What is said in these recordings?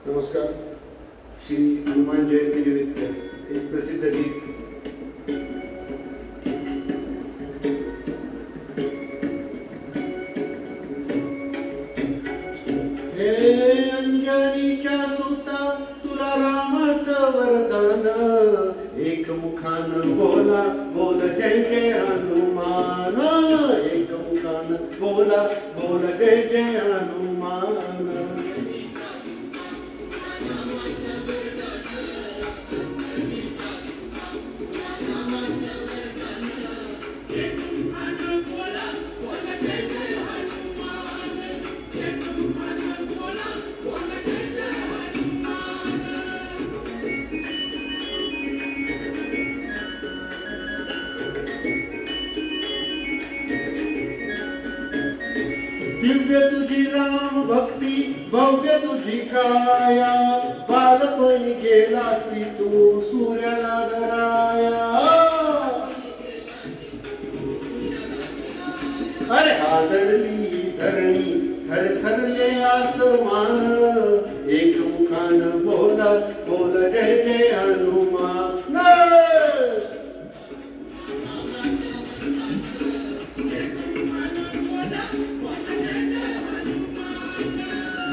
नमस्कार. श्री हनुमान जयंती निमित्त एक प्रसिद्ध गीत. हे अंजनीच्या सुता तुला रामाचं वरदान, एक मुखान बोला बोल जय जय हनुमान, एक मुखान बोला बोल जय जय हनुमान. दिव्य तुझी राम भक्ती, भव्य तुझी काया, बालपणी गेलासी तू सूर्याला धराया. अरे हादरली धरणी, थरथरले आसमान, एक मुखान बोला बोल जय जय हनुमान.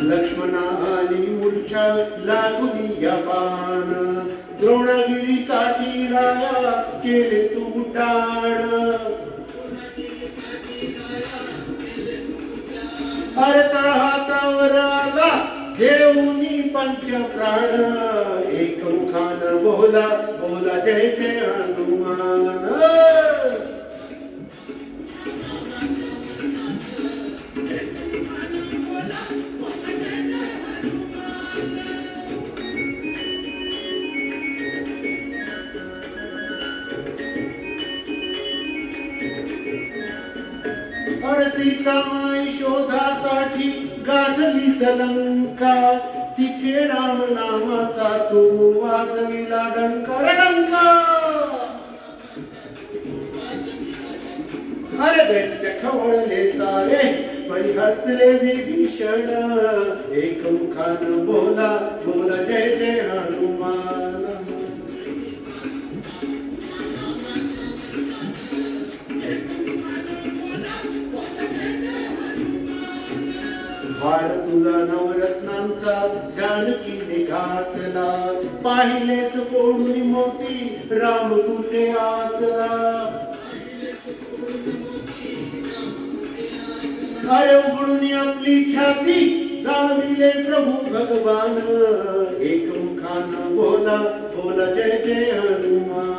लक्ष्मणा आणि मूर्छा लागुनी या बाण, द्रोणगिरीसाठी राया केले तू टाण. अरे तळ हातावर आला घेऊन पंचप्राण, एक मुखान बोला बोला जय जय हनुमान. अरे सीतामाई शोधासाठी गाठली सलंका, तिथे राम नामाचा तू वाजविला डंका डंका. अरे दैत्य खवळले सारे पण हसले विभीषण, एक मुखान बोला बोला जय जय हनुमान. हार तुला नवरत्नांचा जानकीने घातला, पाहिलेस फोडून मोती राम तुझे आतला. अरे उघडून आपली छाती दाविले प्रभू भगवान, एक मुखान बोला बोला जय जय हनुमान.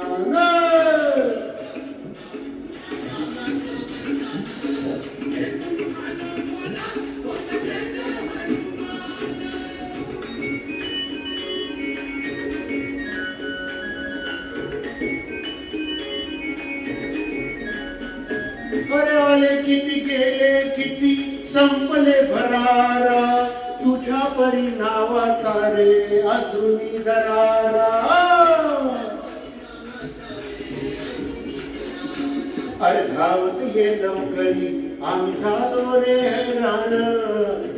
अरे आले किती गेले किती संपले भरारा, तुझ्या परी नावाचा रे अजूनी दरारा. अरे धावत ये लवकरी आम्ही झालो रे हैराण,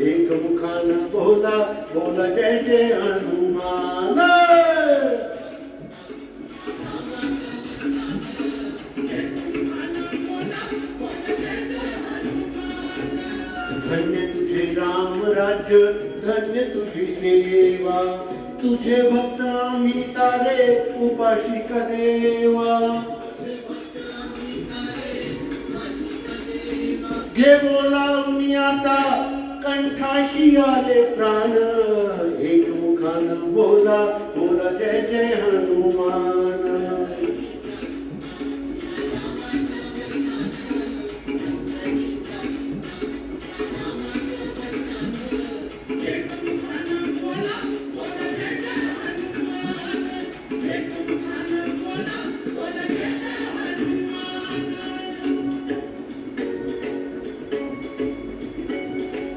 एक मुखान बोला बोला जय जय हनुमान. धन्य तुझे राम राज्य, धन्य तुझी सेवा, तुझे भक्त आम्ही सारे उपाशिक देवा. घे बोलावून आता कंठाशी आले प्राण, एक मुखान बोला बोला जय जय हनुमान.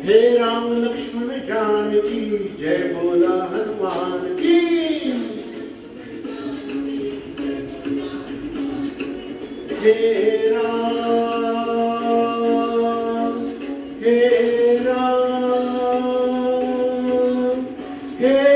हे राम लक्ष्मण जानकी जय बोला हनुमान की. हे राम हे राम हे